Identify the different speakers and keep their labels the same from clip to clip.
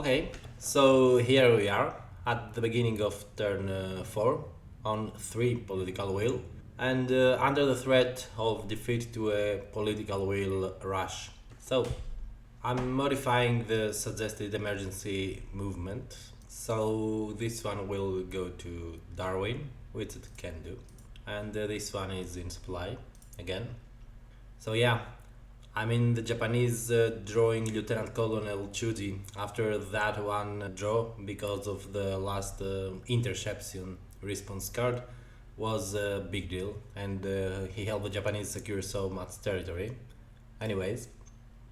Speaker 1: Okay, so here we are at the beginning of turn 4 on 3 political will and under the threat of defeat to a political will rush. So I'm modifying the suggested emergency movement. So this one will go to Darwin, which it can do, and this one is in supply again. So yeah, I mean the Japanese drawing Lieutenant Colonel Chuji after that one draw because of the last interception response card was a big deal, and he helped the Japanese secure so much territory. Anyways,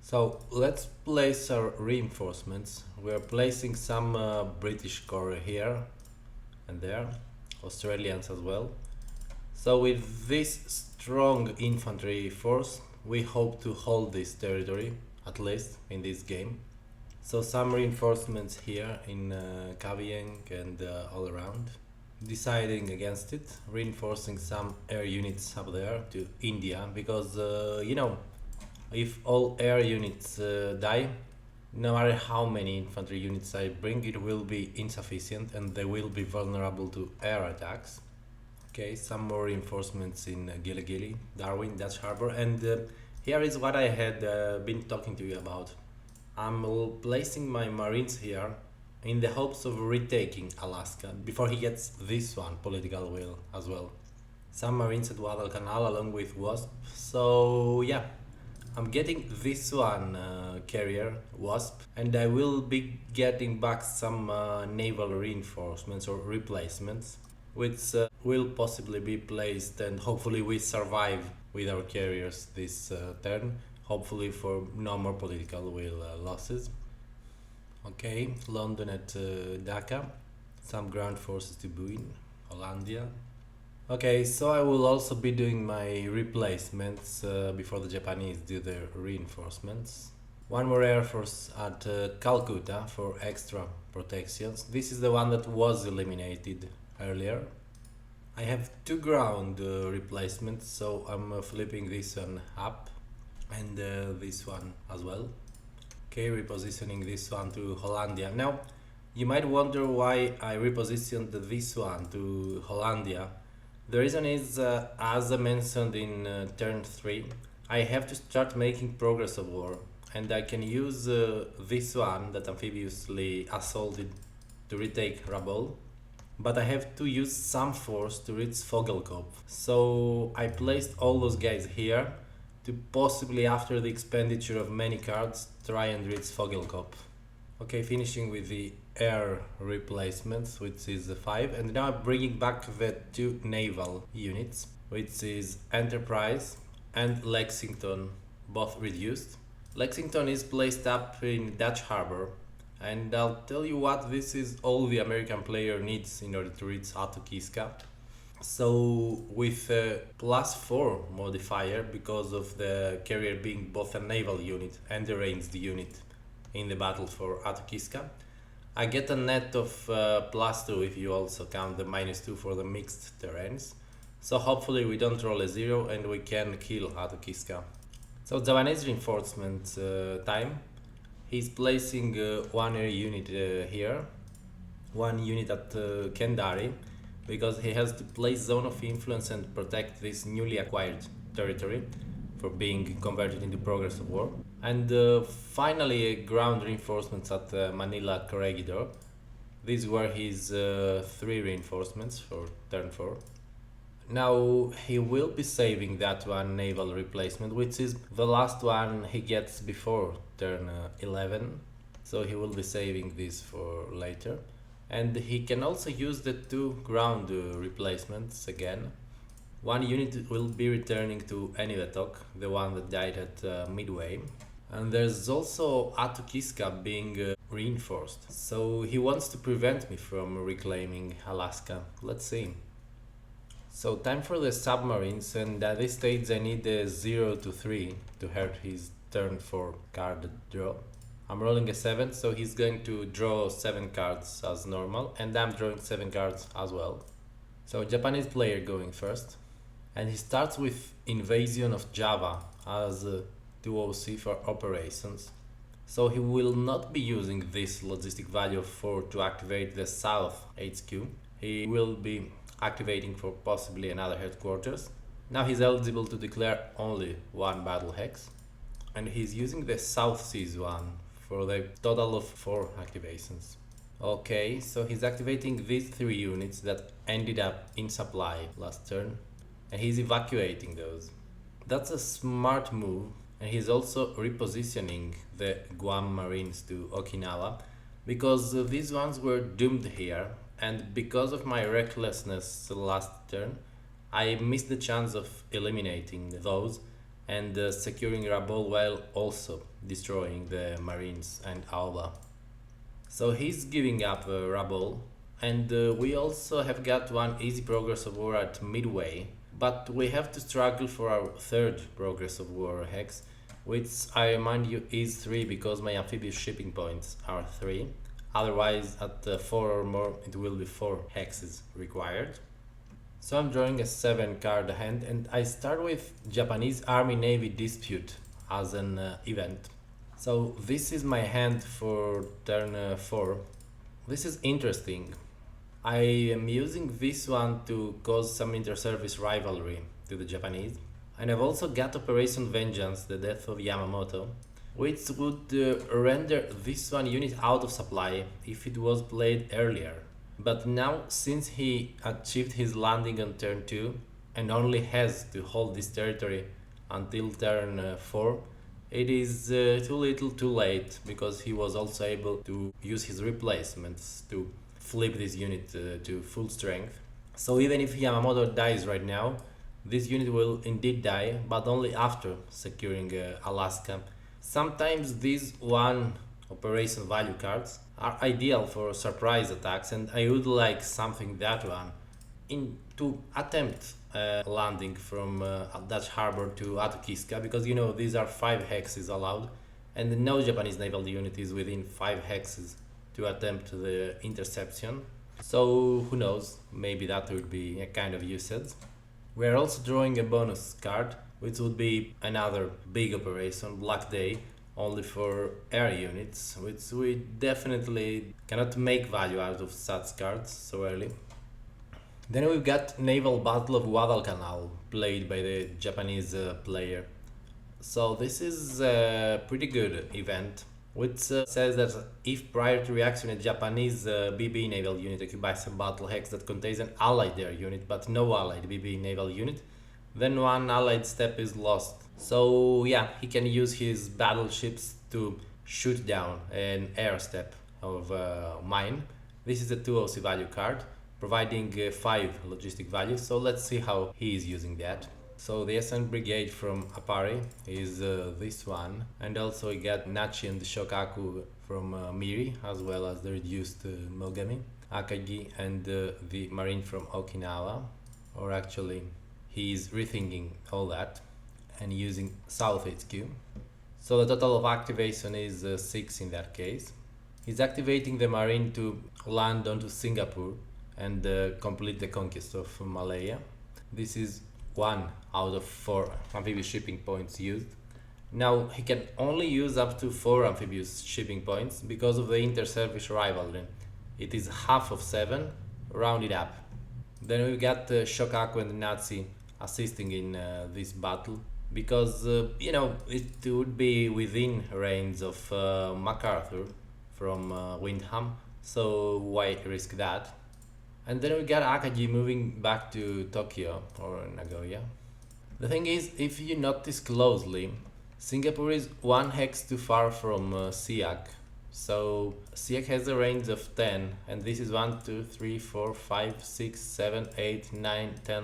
Speaker 1: so let's place our reinforcements. We're placing some British Corps here and there, Australians as well. So with this strong infantry force, we hope to hold this territory, at least in this game. So some reinforcements here in Kavieng and all around. Deciding against it, reinforcing some air units up there to India, because if all air units die, no matter how many infantry units I bring, it will be insufficient and they will be vulnerable to air attacks. Okay, some more reinforcements in Gili Gili, Darwin, Dutch Harbor, and here is what I had been talking to you about. I'm placing my marines here in the hopes of retaking Alaska before he gets this one, political will as well. Some marines at Guadalcanal along with Wasp, so yeah. I'm getting this one carrier, Wasp, and I will be getting back some naval reinforcements or replacements, which will possibly be placed, and hopefully we survive with our carriers this turn, hopefully for no more political will losses. Okay, London at Dhaka, some ground forces to Buin, Hollandia. Okay, so I will also be doing my replacements before the Japanese do their reinforcements. One more air force at Calcutta for extra protections. This is the one that was eliminated earlier. I have two ground replacements, so I'm flipping this one up and this one as well. Okay, repositioning this one to Hollandia. Now, you might wonder why I repositioned this one to Hollandia. The reason is, as I mentioned in turn 3, I have to start making progress of war, and I can use this one that amphibiously assaulted to retake Rabaul, but I have to use some force to reach Fogelkopf. So I placed all those guys here to possibly, after the expenditure of many cards, try and reach Fogelkopf. Okay, finishing with the air replacements, which is 5, and now I'm bringing back the 2 naval units, which is Enterprise and Lexington, both reduced. Lexington is placed up in Dutch Harbor, and I'll tell you what, this is all the American player needs in order to reach Atokiska. So with a +4 modifier, because of the carrier being both a naval unit and a ranged unit in the battle for Atokiska, I get a net of +2 if you also count the -2 for the mixed terrains. So hopefully we don't roll a 0 and we can kill Atokiska. So Japanese reinforcement time. He's placing one air unit here, one unit at Kendari, because he has to place zone of influence and protect this newly acquired territory for being converted into progress of war. And finally, ground reinforcements at Manila Corregidor. These were his 3 reinforcements for turn 4. Now he will be saving that one naval replacement, which is the last one he gets before turn 11. So he will be saving this for later. And he can also use the 2 ground replacements again. One unit will be returning to Enivetok, the one that died at Midway. And there's also Atokiska being reinforced. So he wants to prevent me from reclaiming Alaska. Let's see. So time for the submarines, and at this stage I need a 0 to 3 to hurt his turn 4 card draw. I'm rolling a 7, so he's going to draw 7 cards as normal, and I'm drawing 7 cards as well. So Japanese player going first, and he starts with Invasion of Java as 2OC for operations. So he will not be using this logistic value of 4 to activate the South HQ. He will be activating for possibly another headquarters. Now he's eligible to declare only one battle hex, and he's using the South Seas one for the total of 4 activations. Okay, so he's activating these 3 units that ended up in supply last turn, and he's evacuating those. That's a smart move, and he's also repositioning the Guam Marines to Okinawa, because these ones were doomed here, and because of my recklessness last turn, I missed the chance of eliminating those and securing Rabol while also destroying the Marines and Alba. So he's giving up Rabol, and we also have got one easy progress of war at Midway, but we have to struggle for our 3rd progress of war hex, which I remind you is 3 because my amphibious shipping points are 3. Otherwise, at 4 or more, it will be 4 hexes required. So I'm drawing a 7 card hand, and I start with Japanese Army-Navy dispute as an event. So this is my hand for turn 4. This is interesting. I am using this one to cause some inter-service rivalry to the Japanese. And I've also got Operation Vengeance, the death of Yamamoto, which would render this one unit out of supply if it was played earlier. But now, since he achieved his landing on turn 2 and only has to hold this territory until turn 4, it is too little too late, because he was also able to use his replacements to flip this unit to full strength. So even if Yamamoto dies right now, this unit will indeed die, but only after securing Alaska. Sometimes these 1 operation value cards are ideal for surprise attacks, and I would like something that one to attempt landing from Dutch Harbor to Atokiska, because you know these are 5 hexes allowed, and no Japanese naval unit is within 5 hexes to attempt the interception. So who knows, maybe that would be a kind of usage. We are also drawing a bonus card, which would be another big operation, Black Day, only for air units, which we definitely cannot make value out of such cards so early. Then we've got Naval Battle of Guadalcanal, played by the Japanese player. So this is a pretty good event, which says that if prior to reaction a Japanese BB naval unit occupies a battle hex that contains an allied air unit but no allied BB naval unit, then 1 allied step is lost. So yeah, he can use his battleships to shoot down an air step of mine. This is a 2 OC value card, providing 5 logistic values, so let's see how he is using that. So the SN Brigade from Apari is this one, and also we got Nachi and Shokaku from Miri, as well as the reduced Mogami, Akagi, and the Marine from Okinawa. Or actually, he is rethinking all that and using South HQ. So the total of activation is 6 in that case. He's activating the Marine to land onto Singapore and complete the conquest of Malaya. This is 1 out of 4 amphibious shipping points used. Now he can only use up to 4 amphibious shipping points because of the inter-service rivalry. It is half of 7, rounded up. Then we've got Shokaku and Nazi assisting in this battle, because you know, it would be within range of MacArthur from Windham, so why risk that? And then we got Akagi moving back to Tokyo or Nagoya. The thing is, if you notice closely, Singapore is 1 hex too far from Siak. So Siak has a range of 10, and this is 1, 2, 3, 4, 5, 6, 7, 8, 9, 10,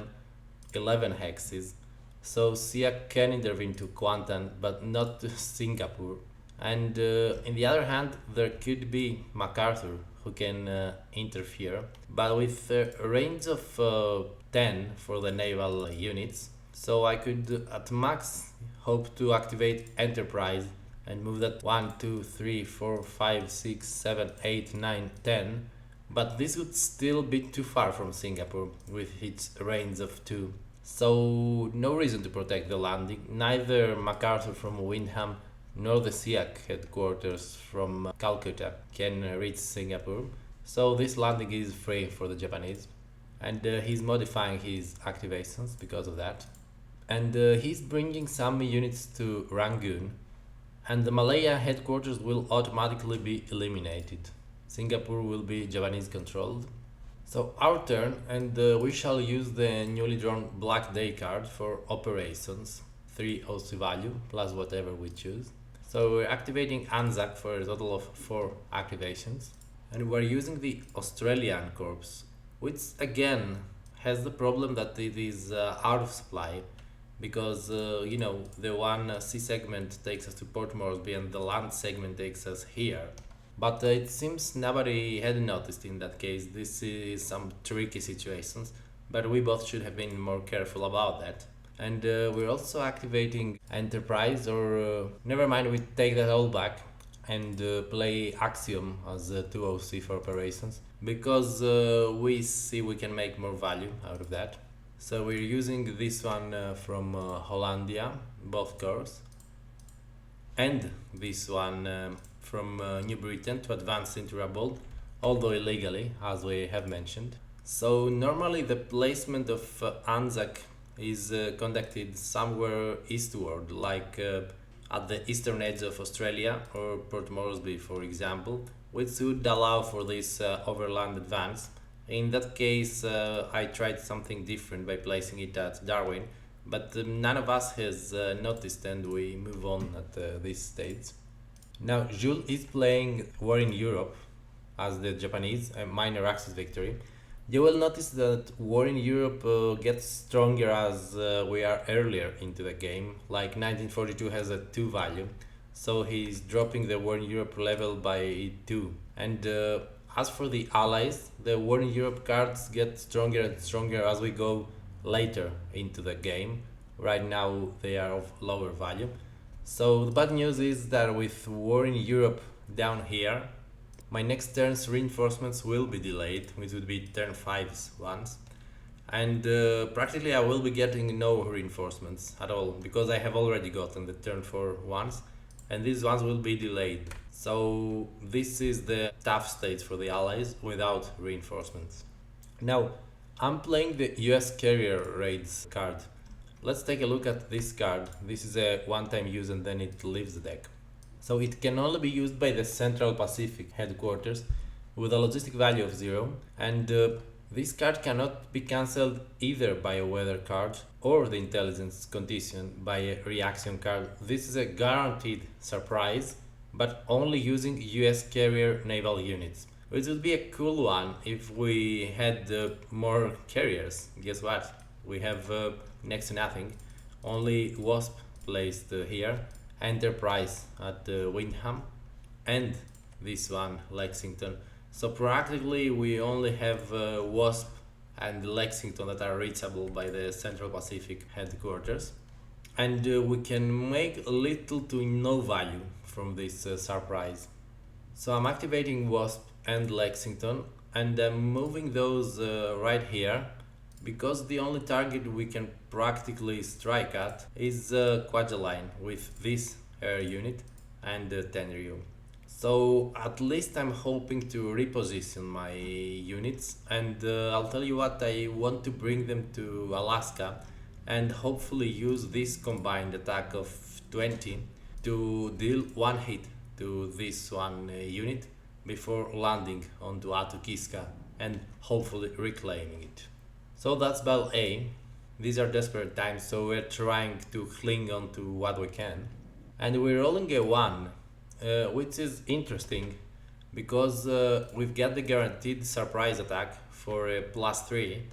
Speaker 1: 11 hexes. So Siak can intervene to Kuantan, but not to Singapore. And on the other hand, there could be MacArthur who can interfere, but with a range of 10 for the naval units, so I could at max hope to activate Enterprise and move that 1, 2, 3, 4, 5, 6, 7, 8, 9, 10, but this would still be too far from Singapore with its range of 2. So no reason to protect the landing, neither MacArthur from Windham nor the SEAC headquarters from Calcutta can reach Singapore, so this landing is free for the Japanese, and he's modifying his activations because of that. And he's bringing some units to Rangoon, and the Malaya headquarters will automatically be eliminated. Singapore will be Japanese controlled. So our turn, and we shall use the newly drawn Black Day card for operations, 3 OC value plus whatever we choose. So we're activating Anzac for a total of 4 activations, and we're using the Australian Corps, which again has the problem that it is out of supply, because the one sea segment takes us to Port Moresby and the land segment takes us here. But it seems nobody had noticed in that case. This is some tricky situations, but we both should have been more careful about that. And we're also activating Enterprise, or never mind, we take that all back and play Αξίωμα as 2 OC for operations, because we see we can make more value out of that. So we're using this one from Hollandia, both cores, and this one from New Britain to advance into Rabold, although illegally, as we have mentioned. So normally the placement of Anzac is conducted somewhere eastward, like at the eastern edge of Australia or Port Moresby, for example, which would allow for this overland advance. In that case, I tried something different by placing it at Darwin, but none of us has noticed, and we move on at this stage. Now, Jules is playing War in Europe as the Japanese, a minor Axis victory. You will notice that War in Europe gets stronger as we are earlier into the game, like 1942 has a 2 value, so he's dropping the War in Europe level by 2. And as for the Allies, the War in Europe cards get stronger and stronger as we go later into the game. Right now they are of lower value. So the bad news is that with War in Europe down here, my next turn's reinforcements will be delayed, which would be turn 5's ones. And practically I will be getting no reinforcements at all, because I have already gotten the turn 4 ones, and these ones will be delayed. So this is the tough stage for the Allies without reinforcements. Now, I'm playing the US Carrier Raids card. Let's take a look at this card. This is a one-time use and then it leaves the deck. So it can only be used by the Central Pacific headquarters with a logistic value of 0, and this card cannot be cancelled either by a weather card or the intelligence condition by a reaction card. This is a guaranteed surprise, but only using US carrier naval units, which would be a cool one if we had more carriers. Guess what? We have next to nothing, only Wasp placed here, Enterprise at Windham, and this one Lexington. So practically we only have Wasp and Lexington that are reachable by the Central Pacific headquarters, and we can make little to no value from this surprise. So I'm activating Wasp and Lexington, and I'm moving those right here, because the only target we can practically strike at is Guadalcanal with this air unit and 10 Ryu. So at least I'm hoping to reposition my units, and I'll tell you what, I want to bring them to Alaska and hopefully use this combined attack of 20 to deal 1 hit to this one unit before landing onto Atukiska and hopefully reclaiming it. So that's Battle A. These are desperate times, so we're trying to cling on to what we can. And we're rolling a 1, which is interesting because we've got the guaranteed surprise attack for a +3,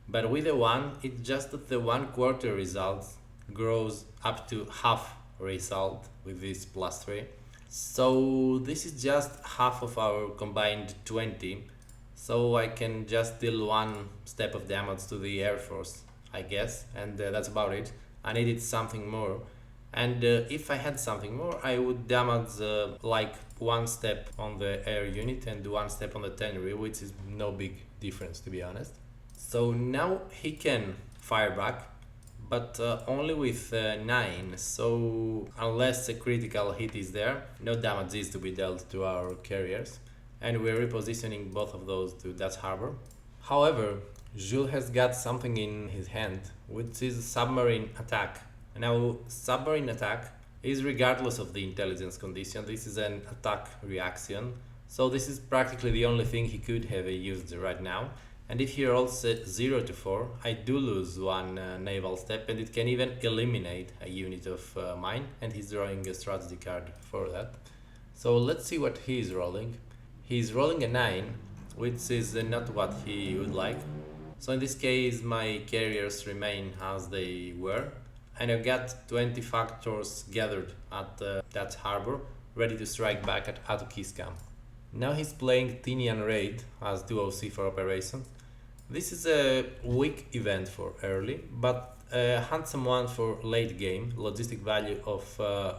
Speaker 1: but with a 1, it's just that the 1/4 result grows up to half result with this +3. So this is just half of our combined 20. So I can just deal 1 step of damage to the Air Force, I guess, and that's about it. I needed something more, and if I had something more, I would damage like 1 step on the air unit and 1 step on the tannery, which is no big difference, to be honest. So now he can fire back, but only with 9, so unless a critical hit is there, no damage is to be dealt to our carriers, and we're repositioning both of those to that harbor. However, Jules has got something in his hand, which is submarine attack. Now, submarine attack is regardless of the intelligence condition. This is an attack reaction, so this is practically the only thing he could have used right now. And if he rolls 0 to 4, I do lose one naval step, and it can even eliminate a unit of mine, and he's drawing a strategy card for that. So let's see what he's rolling. He's rolling a 9, which is not what he would like. So in this case, my carriers remain as they were, and I've got 20 factors gathered at that harbor, ready to strike back at Atukiska. Now he's playing Tinian Raid as 2OC for operations. This is a weak event for early, but a handsome one for late game, logistic value of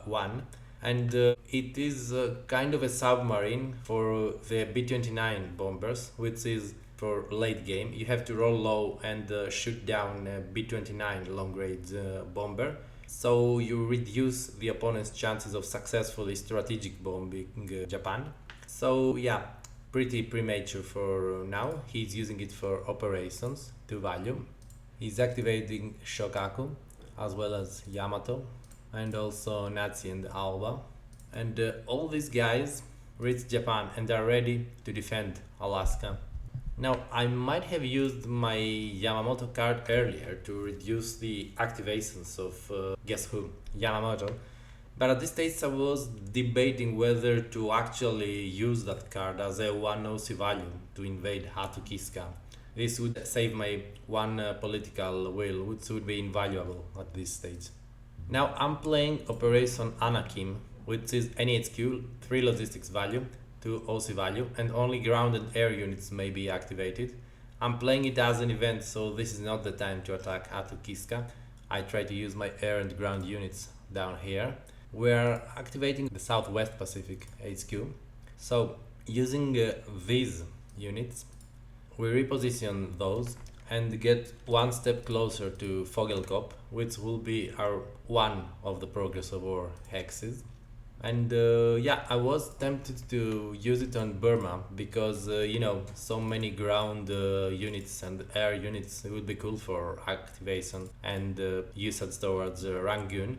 Speaker 1: 1, and it is kind of a submarine for the B-29 bombers, which is for late game. You have to roll low and shoot down a B-29 long-range bomber, so you reduce the opponent's chances of successfully strategic bombing Japan. So yeah, pretty premature for now. He's using it for operations, 2 value. He's activating Shokaku, as well as Yamato, and also Nazi and Alba. And all these guys reach Japan and are ready to defend Alaska. Now, I might have used my Yamamoto card earlier to reduce the activations of guess who? Yamamoto. But at this stage I was debating whether to actually use that card as a 1 OC value to invade Atukiska. This would save my 1 political will, which would be invaluable at this stage. Now I'm playing Operation Anakim, which is NHQ, 3 logistics value, 2 OC value, and only ground and air units may be activated. I'm playing it as an event, so this is not the time to attack Atukiska. I try to use my air and ground units down here. We're activating the Southwest Pacific HQ. So using these units, we reposition those and get 1 step closer to Fogelkop, which will be our one of the Progress of War hexes. And yeah, I was tempted to use it on Burma because you know, so many ground units and air units, it would be cool for activation and usage towards Rangoon.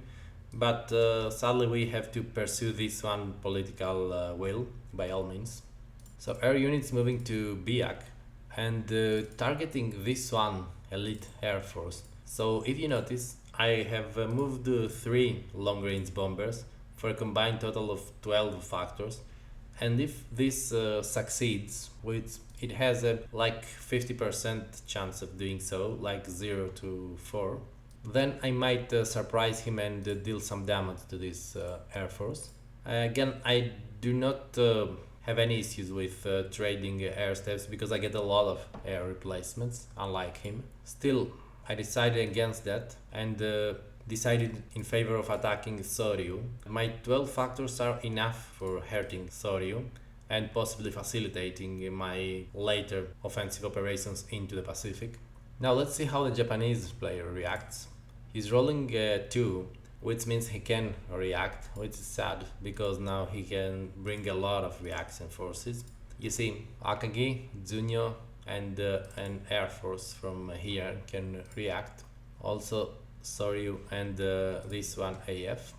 Speaker 1: But sadly we have to pursue this one political will by all means. So air units moving to Biak and targeting this one elite air force. So if you notice, I have moved 3 long-range bombers for a combined total of 12 factors, and if this succeeds, which it has a like 50% chance of doing so, like 0 to 4, then I might surprise him and deal some damage to this air force. Again, I do not have any issues with trading air steps because I get a lot of air replacements, unlike him. Still, I decided against that and decided in favor of attacking Soryu. My 12 factors are enough for hurting Soryu and possibly facilitating my later offensive operations into the Pacific. Now let's see how the Japanese player reacts. He's rolling 2, which means he can react, which is sad because now he can bring a lot of reaction forces. You see, Akagi, Zunyo, and an air force from here can react. Also Soryu and this one AF.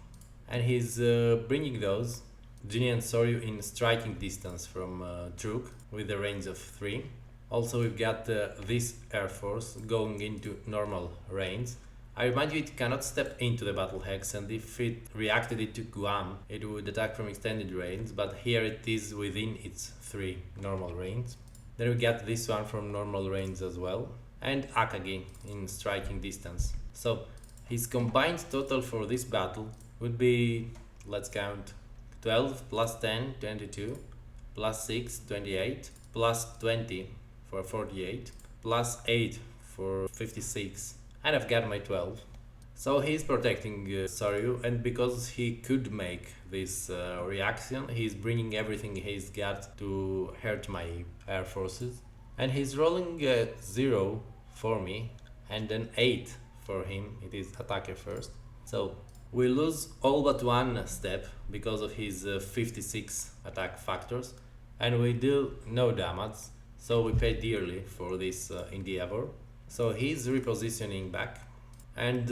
Speaker 1: And he's bringing those, Zunyo and Soryu, in striking distance from Truk with a range of 3. Also we've got this air force going into normal range. I remind you, it cannot step into the battle hex, and if it reacted it to Guam, it would attack from extended range, but here it is within its 3 normal range. Then we get this one from normal range as well, and Akagi in striking distance. So his combined total for this battle would be, let's count, 12 plus 10, 22, plus 6, 28, plus 20 for 48, plus 8 for 56. And I've got my 12. So he's protecting Soryu, and because he could make this reaction, he's bringing everything he's got to hurt my air forces. And he's rolling 0 for me and an 8 for him it is attacker first. So we lose all but one step because of his 56 attack factors, and we deal no damage, so we pay dearly for this endeavor. So he's repositioning back, and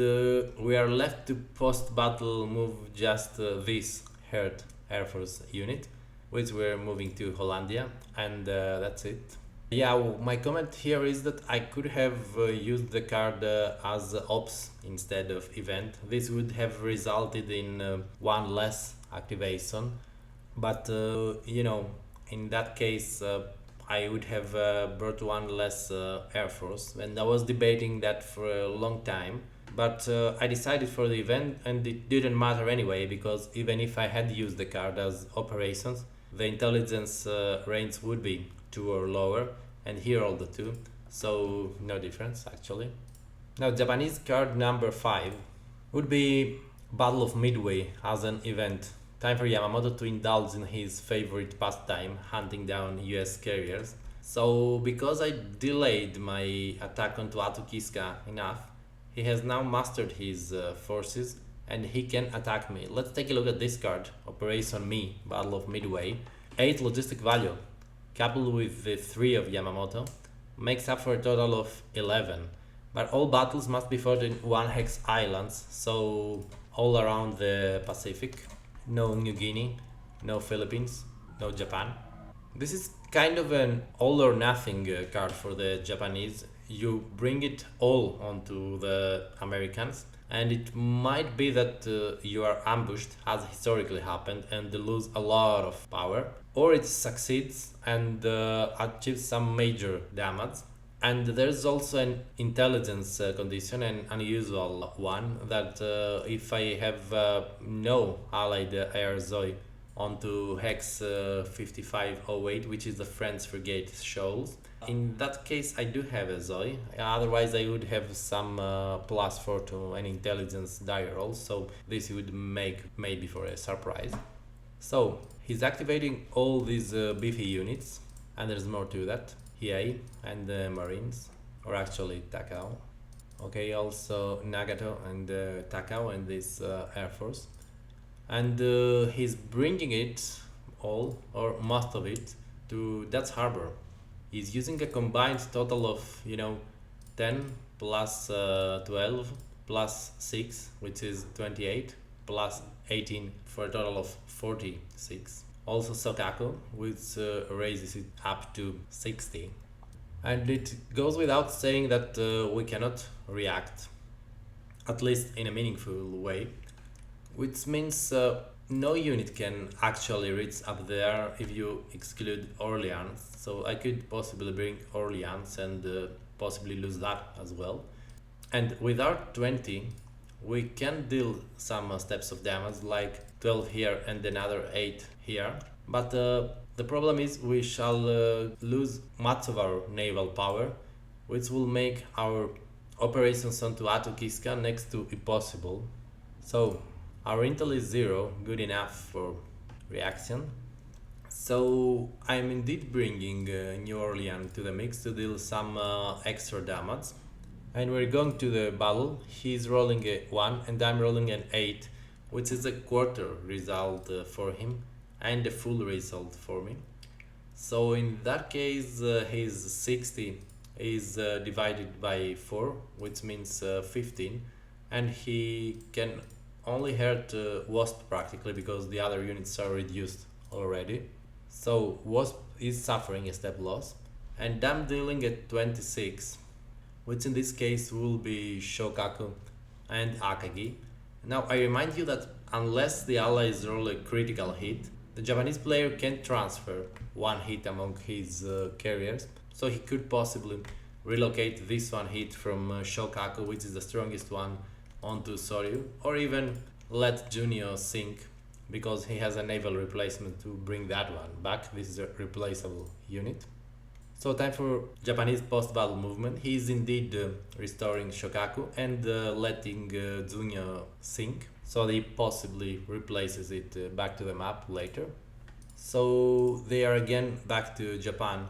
Speaker 1: we are left to post-battle move just this hurt Air Force unit, which we're moving to Hollandia, and that's it. Yeah, my comment here is that I could have used the card as ops instead of event. This would have resulted in one less activation, but you know, in that case I would have brought one less Air Force, and I was debating that for a long time. But I decided for the event, and it didn't matter anyway, because even if I had used the card as operations, the intelligence range would be 2 or lower, and here all the 2, so no difference actually. Now Japanese card number 5 would be Battle of Midway as an event. Time for Yamamoto to indulge in his favorite pastime, hunting down US carriers. So because I delayed my attack onto Atukiska enough, he has now mastered his forces and he can attack me. Let's take a look at this card, Operation Me, Battle of Midway. 8 logistic value, coupled with the 3 of Yamamoto, makes up for a total of 11. But all battles must be fought in 1 hex islands, so all around the Pacific. No New Guinea, no Philippines, no Japan. This is kind of an all or nothing card for the Japanese. You bring it all onto the Americans, and it might be that you are ambushed, as historically happened, and lose a lot of power, or it succeeds and achieves some major damage. And there's also an intelligence condition, an unusual one, that if I have no allied air Zoe onto hex 5508, which is the French frigate Shoals, in that case I do have a Zoe, otherwise I would have some +4 to an intelligence die roll, so this would make maybe for a surprise. So he's activating all these beefy units, and there's more to that. Hiei and the Marines, or actually Takao. Okay, also Nagato and Takao and this Air Force. And he's bringing it all, or most of it, to Dutch Harbor. He's using a combined total of, 10 plus 12 plus 6, which is 28, plus 18 for a total of 46. Also Sokaku, which raises it up to 60. And it goes without saying that we cannot react, at least in a meaningful way, which means no unit can actually reach up there if you exclude Orleans. So I could possibly bring Orleans and possibly lose that as well. And with our 20, we can deal some steps of damage, like 12 here and another 8 here. But the problem is we shall lose much of our naval power, which will make our operations onto Atukiska next to impossible. So our intel is 0, good enough for reaction. So I'm indeed bringing New Orleans to the mix to deal some extra damage. And we're going to the battle. He's rolling a 1 and I'm rolling an 8, which is a quarter result for him and a full result for me. So in that case his 60 is divided by 4, which means 15, and he can only hurt Wasp practically because the other units are reduced already. So Wasp is suffering a step loss, and I'm dealing at 26, which in this case will be Shokaku and Akagi. Now I remind you that unless the allies roll a critical hit, the Japanese player can transfer 1 hit among his carriers, so he could possibly relocate this 1 hit from Shokaku, which is the strongest one, onto Soryu, or even let Junio sink because he has a naval replacement to bring that one back. This is a replaceable unit. So time for Japanese post-battle movement. He is indeed restoring Shokaku and letting Junio sink, so he possibly replaces it back to the map later. So they are again back to Japan,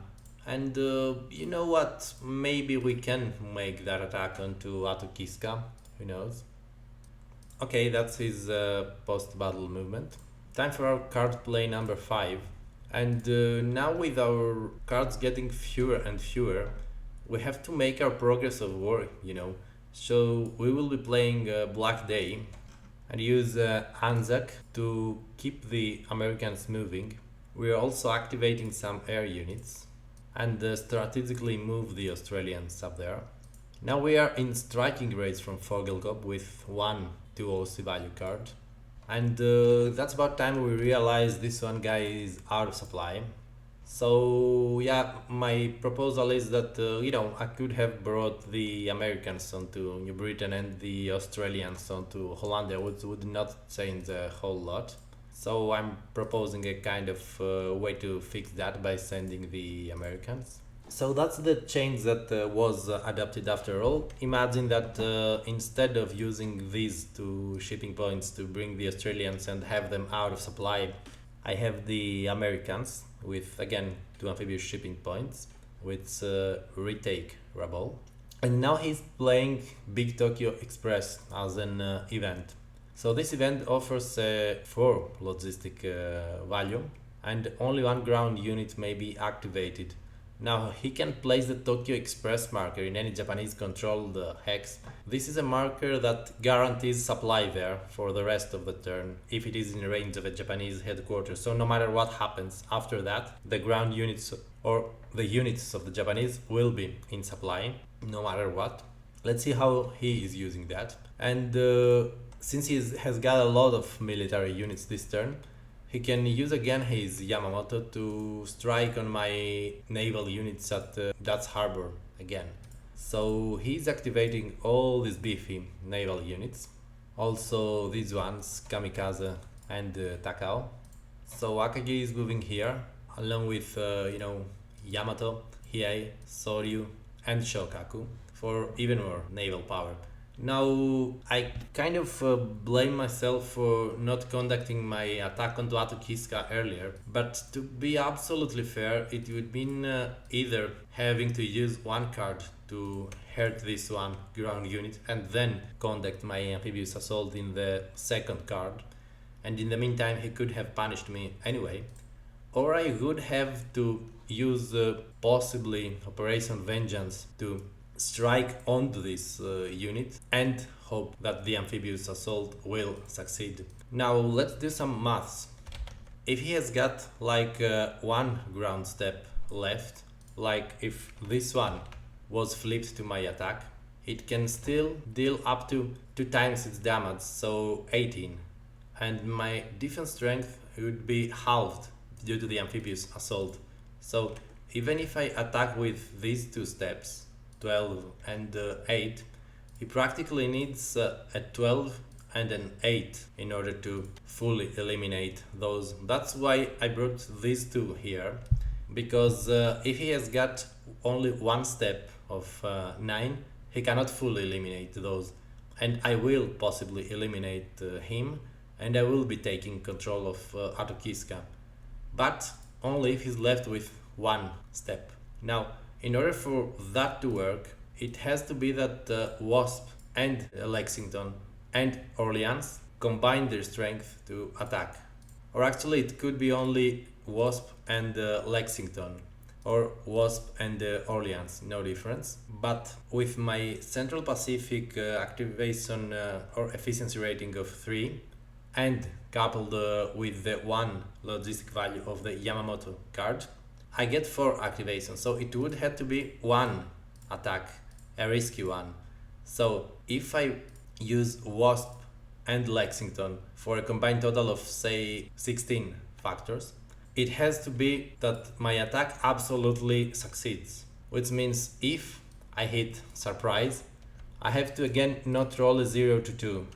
Speaker 1: And you know what? Maybe we can make that attack onto Atokiska. Who knows? Okay, that's his post-battle movement. Time for our card play number 5. And now with our cards getting fewer and fewer, we have to make our progress of war, you know. So we will be playing Black Day and use Anzac to keep the Americans moving. We are also activating some air units and strategically move the Australians up there. Now we are in striking rates from Fogelkop with 1 2OC value card. And that's about time we realize this one guy is out of supply. So yeah, my proposal is that I could have brought the Americans onto New Britain and the Australians onto Hollandia, which would not change a whole lot. So I'm proposing a kind of way to fix that by sending the Americans. So that's the change that was adopted after all. Imagine that instead of using these 2 shipping points to bring the Australians and have them out of supply, I have the Americans with again 2 amphibious shipping points which retake Rabaul. And now he's playing Big Tokyo Express as an event. So this event offers 4 logistic value and only 1 ground unit may be activated. Now he can place the Tokyo Express marker in any Japanese controlled hex. This is a marker that guarantees supply there for the rest of the turn if it is in range of a Japanese headquarters. So no matter what happens after that, the ground units or the units of the Japanese will be in supply no matter what. Let's see how he is using that. And since he has got a lot of military units this turn, he can use again his Yamamoto to strike on my naval units at Dutch Harbor again. So he's activating all these beefy naval units. Also these ones, Kamikaze and Takao. So Akagi is moving here along with Yamato, Hiei, Soryu and Shokaku for even more naval power. Now, I kind of blame myself for not conducting my attack onto Atokiska earlier, but to be absolutely fair, it would mean either having to use 1 card to hurt this 1 ground unit and then conduct my amphibious assault in the 2nd card, and in the meantime he could have punished me anyway, or I would have to use possibly Operation Vengeance to strike onto this unit and hope that the amphibious assault will succeed. Now let's do some maths. If he has got like 1 ground step left, like if this one was flipped to my attack, it can still deal up to 2 times its damage, so 18, and my defense strength would be halved due to the amphibious assault. So even if I attack with these 2 steps, 12 and 8, he practically needs a 12 and an 8 in order to fully eliminate those. That's why I brought these 2 here, because if he has got only 1 step of 9, he cannot fully eliminate those, and I will possibly eliminate him, and I will be taking control of Atokiska, but only if he's left with 1 step. Now in order for that to work, it has to be that Wasp and Lexington and Orleans combine their strength to attack. Or actually it could be only Wasp and Lexington, or Wasp and Orleans, no difference. But with my Central Pacific activation or efficiency rating of 3 and coupled with the 1 logistic value of the Yamamoto card, I get 4 activations, so it would have to be 1 attack, a risky one. So if I use Wasp and Lexington for a combined total of say 16 factors, it has to be that my attack absolutely succeeds, which means if I hit surprise, I have to again not roll a 0 to 2.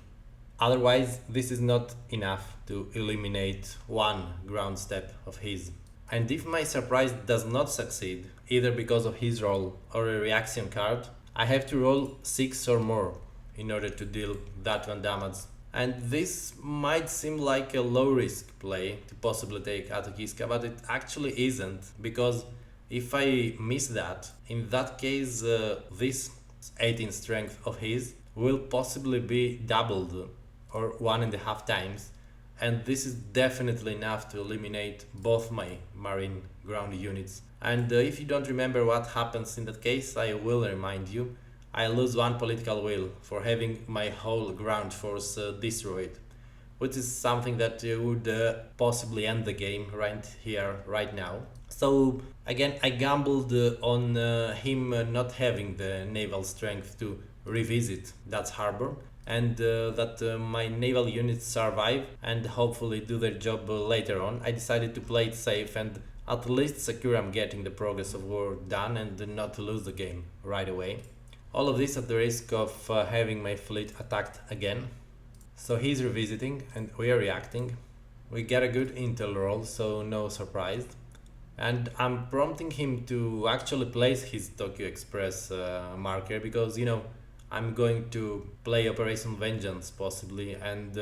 Speaker 1: Otherwise this is not enough to eliminate 1 ground step of his. And if my surprise does not succeed, either because of his roll or a reaction card, I have to roll 6 or more in order to deal that 1 damage. And this might seem like a low risk play to possibly take Atokiska, but it actually isn't, because If I miss that, in that case, this 18 strength of his will possibly be doubled or 1.5 times, and this is definitely enough to eliminate both my marine ground units. And if you don't remember what happens in that case, I will remind you. I lose one political will for having my whole ground force destroyed, which is something that would possibly end the game right here, right now. So again, I gambled on him not having the naval strength to revisit that harbor, and that my naval units survive and hopefully do their job later on. I decided to play it safe and at least secure I'm getting the progress of war done and not lose the game right away. All of this at the risk of having my fleet attacked again. So he's revisiting and we are reacting. We get a good intel roll, so no surprise. And I'm prompting him to actually place his Tokyo Express marker because, I'm going to play Operation Vengeance possibly, and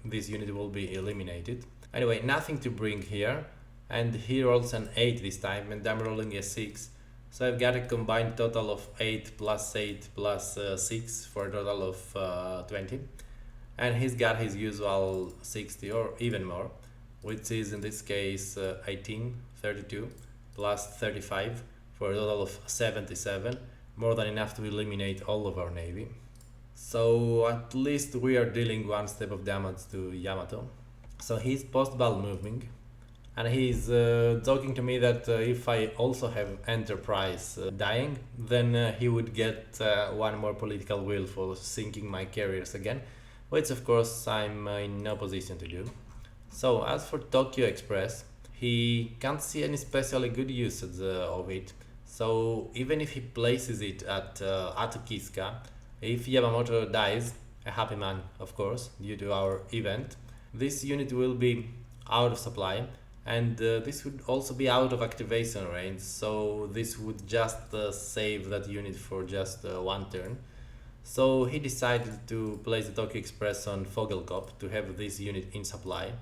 Speaker 1: this unit will be eliminated. Anyway, nothing to bring here, and he rolls an 8 this time and I'm rolling a 6. So I've got a combined total of 8 plus 8 plus 6 for a total of 20. And he's got his usual 60 or even more, which is in this case 18, 32 plus 35 for a total of 77, more than enough to eliminate all of our navy. So at least we are dealing one step of damage to Yamato. So he's post-battle moving, and he's joking to me that if I also have Enterprise dying, then he would get one more political will for sinking my carriers again, which of course I'm in no position to do. So as for Tokyo Express, he can't see any especially good usage of it. So even if he places it at Atukiska, if Yamamoto dies, a happy man of course, due to our event, this unit will be out of supply, and this would also be out of activation range, so this would just save that unit for just one turn. So he decided to place the Tokyo Express on Fogelkop to have this unit in supply,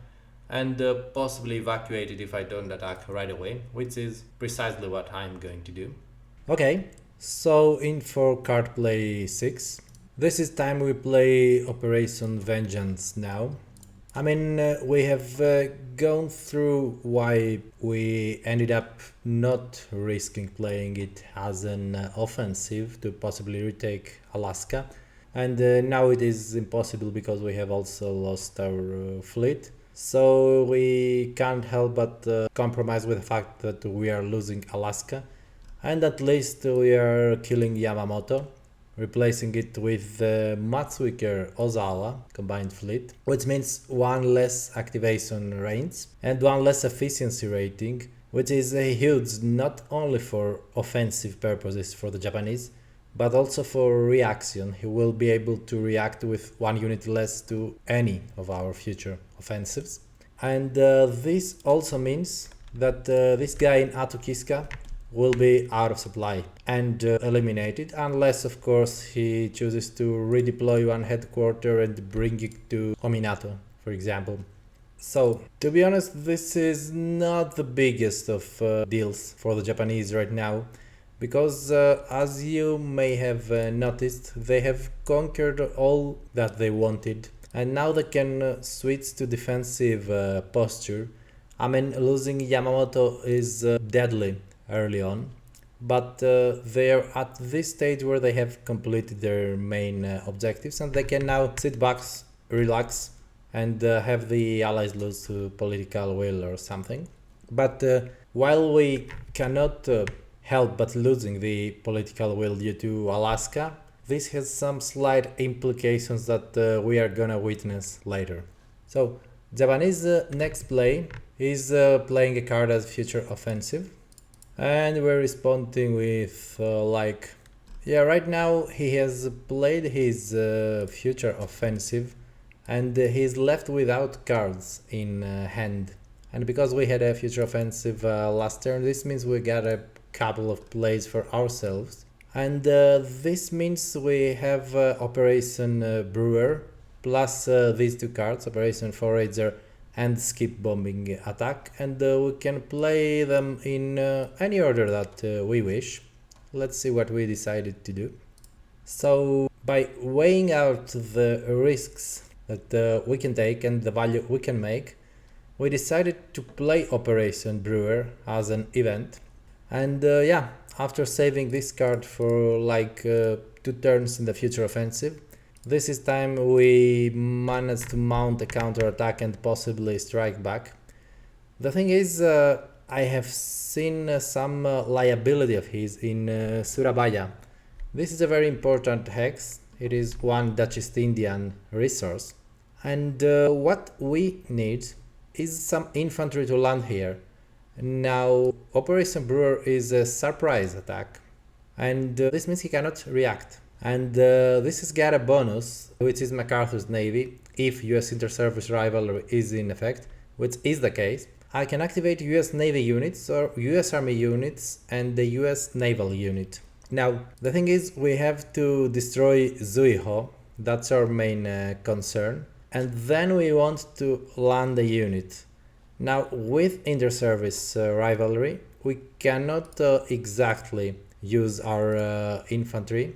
Speaker 1: and possibly evacuate it if I don't attack right away, which is precisely what I'm going to do.
Speaker 2: Okay, so in for card play 6. This is time we play Operation Vengeance now. I mean, we have gone through why we ended up not risking playing it as an offensive to possibly retake Alaska, and now it is impossible because we have also lost our fleet. So we can't help but compromise with the fact that we are losing Alaska, and at least we are killing Yamamoto, replacing it with much weaker Ozawa combined fleet, which means one less activation range and one less efficiency rating, which is a huge not only for offensive purposes for the Japanese, but also for reaction. He will be able to react with one unit less to any of our future offensives. And this also means that this guy in Atukiska will be out of supply and eliminated, unless of course he chooses to redeploy one headquarters and bring it to Ominato, for example. So, to be honest, this is not the biggest of deals for the Japanese right now, because as you may have noticed, they have conquered all that they wanted, and now they can switch to defensive posture. I mean, losing Yamamoto is deadly early on, but they are at this stage where they have completed their main objectives, and they can now sit back, relax, and have the allies lose political will or something. But while we cannot help but losing the political will due to Alaska, this has some slight implications that we are gonna witness later. So Japanese next play is playing a card as future offensive, and we're responding with right now he has played his future offensive, and he's left without cards in hand. And because we had a future offensive last turn, this means we got a couple of plays for ourselves, and this means we have Operation Brewer plus these two cards, Operation Forager and skip bombing attack, and we can play them in any order that we wish. Let's see what we decided to do. So by weighing out the risks that we can take and the value we can make, we decided to play Operation Brewer as an event. And yeah, after saving this card for like 2 turns in the future offensive, this is time we managed to mount a counter-attack and possibly strike back. The thing is, I have seen some liability of his in Surabaya. This is a very important hex. It is one Dutch East Indian resource. And what we need is some infantry to land here. Now, Operation Brewer is a surprise attack, and this means he cannot react. And this has got a bonus, which is MacArthur's Navy. If US inter-service rivalry is in effect, which is the case, I can activate US Navy units or US Army units and the US Naval unit. Now, the thing is, we have to destroy Zuiho. That's our main concern. And then we want to land a unit. Now, with inter-service rivalry, we cannot exactly use our infantry.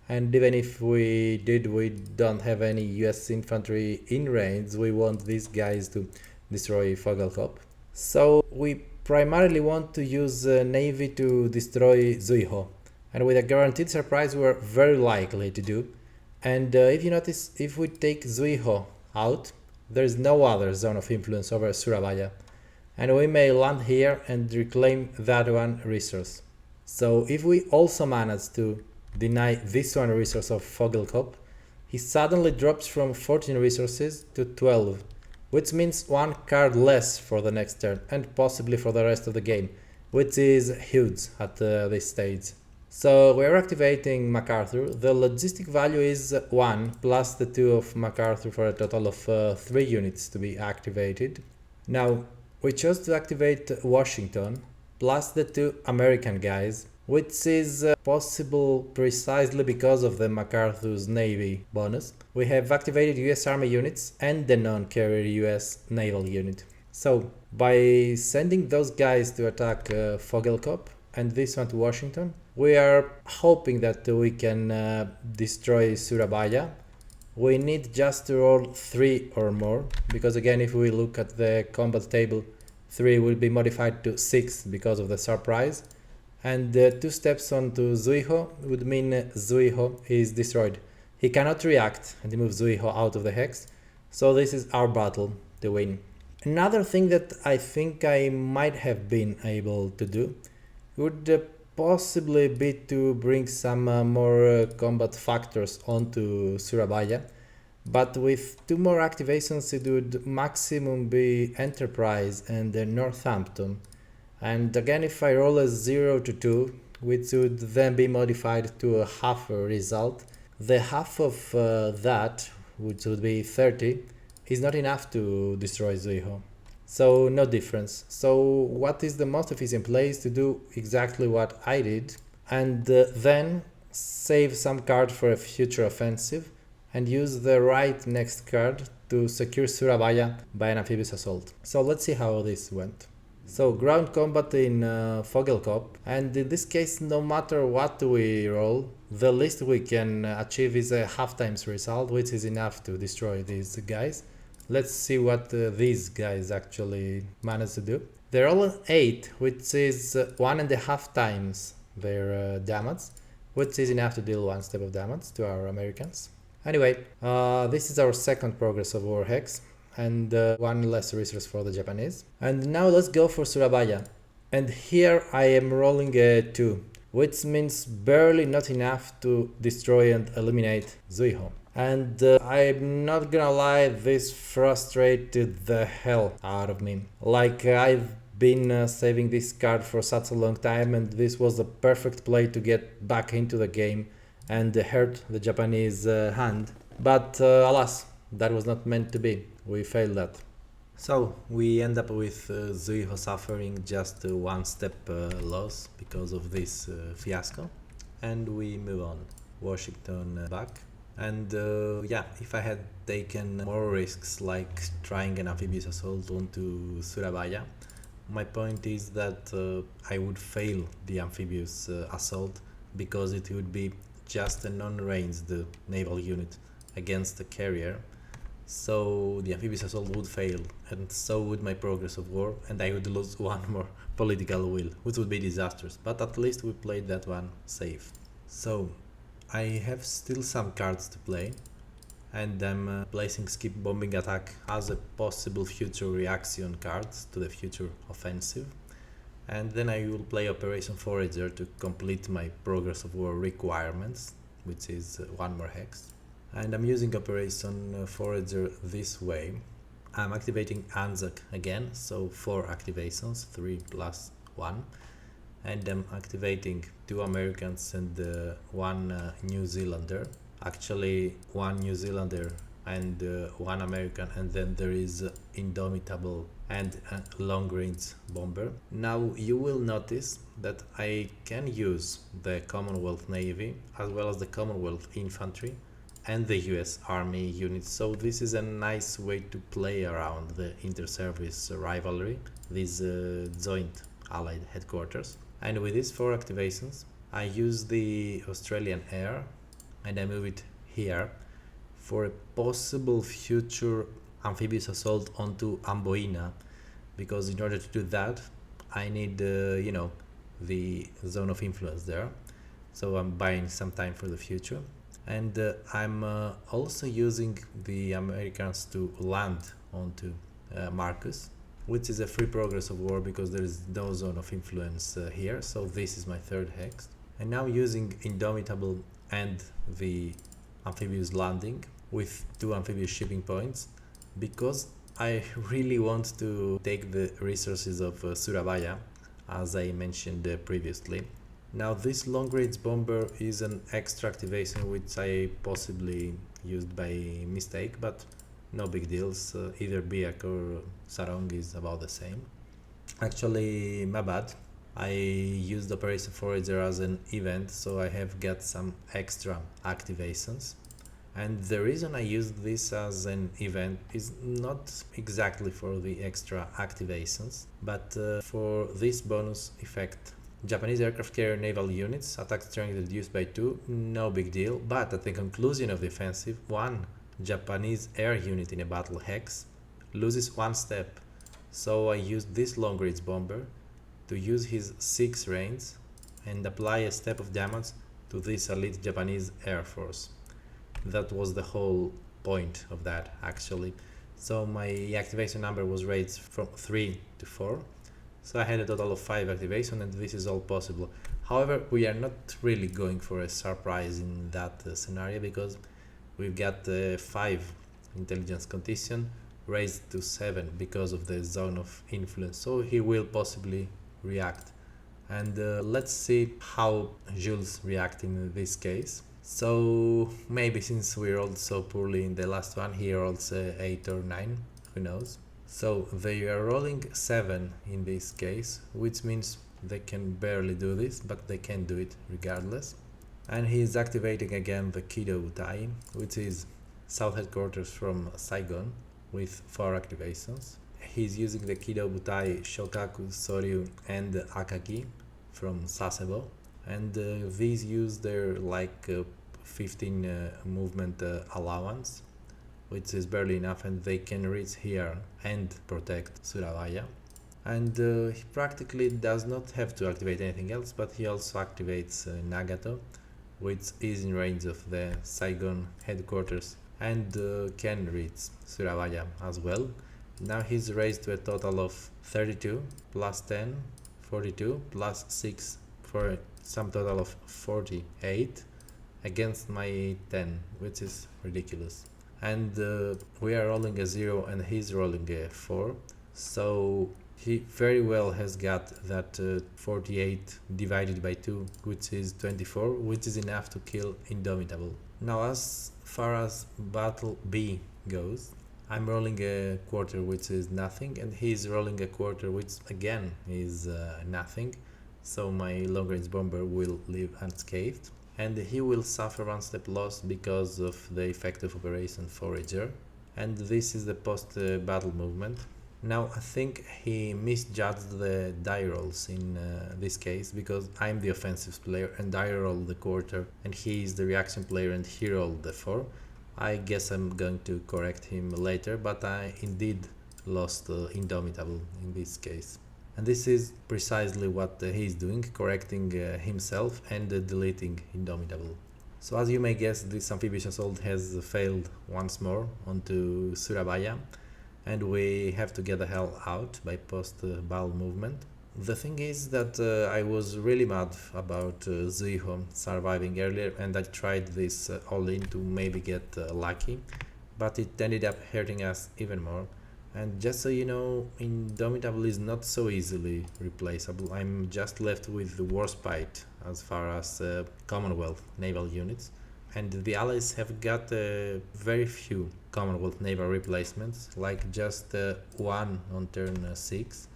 Speaker 2: And even if we did, we don't have any US infantry in range. We want these guys to destroy Fogelkop. So we primarily want to use Navy to destroy Zuiho. And with a guaranteed surprise, we're very likely to do. And if you notice, if we take Zuiho out, there is no other zone of influence over Surabaya. And we may land here and reclaim that one resource. So if we also manage to deny this one resource of Fogelkop, he suddenly drops from 14 resources to 12, which means 1 card less for the next turn and possibly for the rest of the game, which is huge at this stage. So we're activating MacArthur. The logistic value is 1 plus the 2 of MacArthur for a total of 3 units to be activated. Now we chose to activate Washington plus the 2 American guys, which is possible precisely because of the MacArthur's Navy bonus. We have activated US Army units and the non-carrier US Naval unit. So by sending those guys to attack Fogelkop and this one to Washington, we are hoping that we can destroy Surabaya. We need just to roll 3 or more, because again, if we look at the combat table, 3 will be modified to 6 because of the surprise. And 2 steps onto Zuiho would mean Zuiho is destroyed. He cannot react and he moves Zuiho out of the hex. So this is our battle to win. Another thing that I think I might have been able to do would possibly be to bring some more combat factors onto Surabaya. But with 2 more activations it would maximum be Enterprise and Northampton. And again, if I roll a 0 to 2, which would then be modified to a half result, the half of that, which would be 30, is not enough to destroy Zuiho. So no difference. So what is the most efficient play is to do exactly what I did, and then save some card for a future offensive and use the right next card to secure Surabaya by an amphibious assault. So let's see how this went. So ground combat in Fogelkop, and in this case, no matter what we roll, the least we can achieve is a half times result, which is enough to destroy these guys. Let's see what these guys actually managed to do. They roll an 8, which is 1.5 times their damage, which is enough to deal 1 step of damage to our Americans. Anyway, this is our second progress of war hex, and 1 less resource for the Japanese. And now let's go for Surabaya. And here I am rolling a 2, which means barely not enough to destroy and eliminate Zuiho. And I'm not gonna lie, this frustrated the hell out of me. Like, I've been saving this card for such a long time, and this was the perfect play to get back into the game and hurt the Japanese hand. But alas, that was not meant to be. We failed that. So we end up with Zuiho suffering just 1 step loss because of this fiasco, and we move on. Washington back. And if I had taken more risks like trying an amphibious assault onto Surabaya, my point is that I would fail the amphibious assault because it would be just a non-ranged naval unit against a carrier. So the amphibious assault would fail, and so would my progress of war, and I would lose one more political will, which would be disastrous. But at least we played that one safe. So I have still some cards to play, and I'm placing skip bombing attack as a possible future reaction card to the future offensive. And then I will play Operation Forager to complete my progress of war requirements, which is one more hex. And I'm using Operation Forager this way. I'm activating Anzac again, so 4 activations, 3 plus 1. And I'm activating 2 Americans and 1 New Zealander. Actually 1 New Zealander and 1 American, and then there is Indomitable and a long-range bomber. Now you will notice that I can use the Commonwealth Navy as well as the Commonwealth Infantry and the US Army units, so this is a nice way to play around the inter-service rivalry, these joint allied headquarters. And with these 4 activations I use the Australian Air and I move it here for a possible future amphibious assault onto Amboina, because in order to do that I need the zone of influence there, so I'm buying some time for the future. And I'm also using the Americans to land onto Marcus, which is a free progress of war because there is no zone of influence here, so this is my 3rd hex. And now using Indomitable and the amphibious landing with 2 amphibious shipping points, because I really want to take the resources of Surabaya, as I mentioned previously. Now this long-range bomber is an extra activation which I possibly used by mistake, but no big deals, either Biak or Sarong is about the same. Actually, my bad, I used Operation Forager as an event, so I have got some extra activations. And the reason I used this as an event is not exactly for the extra activations, but for this bonus effect. Japanese aircraft carrier naval units, attack strength reduced by 2, no big deal, but at the conclusion of the offensive, 1 Japanese air unit in a battle hex loses 1 step. So I used this long-range bomber to use his 6 range and apply a step of damage to this elite Japanese air force. That was the whole point of that, actually. So my activation number was raised from 3 to 4. So I had a total of 5 activation, and this is all possible. However, we are not really going for a surprise in that scenario, because we've got 5 intelligence condition raised to 7 because of the zone of influence, so he will possibly react. And let's see how Jules react in this case. So maybe since we rolled so poorly in the last one, he rolls 8 or 9, who knows. So they are rolling 7 in this case, which means they can barely do this, but they can do it regardless. And he is activating again the Kido Utai, which is south headquarters from Saigon, with 4 activations. He's using the Kido Butai, Shokaku, Soryu and Akagi from Sasebo, and these use their 15 movement allowance, which is barely enough, and they can reach here and protect Surabaya. And he practically does not have to activate anything else, but he also activates Nagato, which is in range of the Saigon headquarters and can reach Surabaya as well. Now he's raised to a total of 32 plus 10, 42 plus 6 for a sum total of 48 against my 10, which is ridiculous. And we are rolling a 0 and he's rolling a 4, so he very well has got that 48 divided by 2, which is 24, which is enough to kill Indomitable. Now as far as battle B goes, I'm rolling a quarter, which is nothing, and he's rolling a quarter, which again is nothing, so my long-range bomber will live unscathed. and he will suffer one step loss because of the effective Operation Forager, and this is the post-battle movement. Now I think he misjudged the die rolls in this case, because I'm the offensive player and I roll the quarter and he is the reaction player and he rolled the 4. I guess I'm going to correct him later, but I indeed lost Indomitable in this case. And this is precisely what he's doing, correcting himself and deleting Indomitable. So as you may guess, this amphibious assault has failed once more onto Surabaya, and we have to get the hell out by post-battle movement. The thing is that I was really mad about Zuiho surviving earlier, and I tried this all-in to maybe get lucky, but it ended up hurting us even more. And just so you know, Indomitable is not so easily replaceable. I'm just left with the Warspite as far as Commonwealth naval units, and the Allies have got very few Commonwealth naval replacements, like just one on turn 6,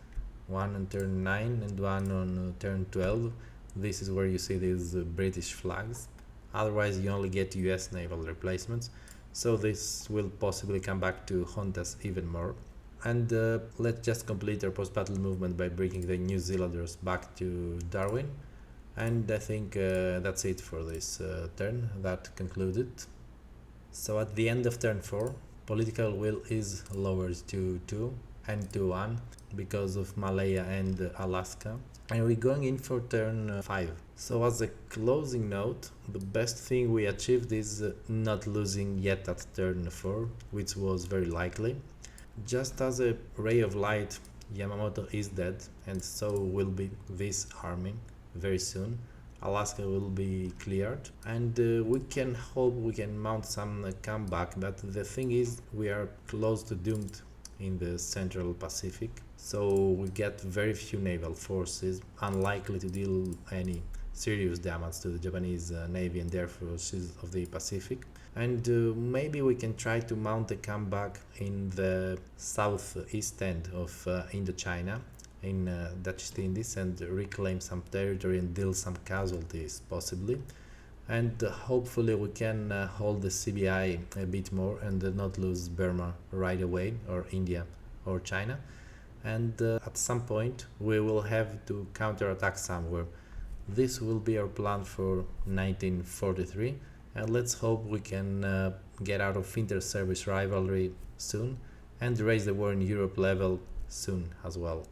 Speaker 2: one on turn 9, and one on turn 12. This is where you see these British flags. Otherwise you only get US naval replacements, so this will possibly come back to haunt us even more. And let's just complete our post-battle movement by bringing the New Zealanders back to Darwin. And I think that's it for this turn. That concluded. So at the end of turn 4, political will is lowered to 2 and to 1 because of Malaya and Alaska. And we're going in for turn 5. So as a closing note, the best thing we achieved is not losing yet at turn 4, which was very likely. Just as a ray of light, Yamamoto is dead, and so will be this army very soon. Alaska will be cleared, and we can hope we can mount some comeback, but the thing is we are close to doomed in the Central Pacific, so we get very few naval forces, unlikely to deal any serious damage to the Japanese Navy and Air Forces of the Pacific. And maybe we can try to mount a comeback in the southeast end of Indochina, in Dutch East Indies, and reclaim some territory and deal some casualties possibly. And hopefully we can hold the CBI a bit more and not lose Burma right away, or India or China. And at some point we will have to counterattack somewhere. This will be our plan for 1943, and let's hope we can get out of inter-service rivalry soon and raise the war in Europe level soon as well.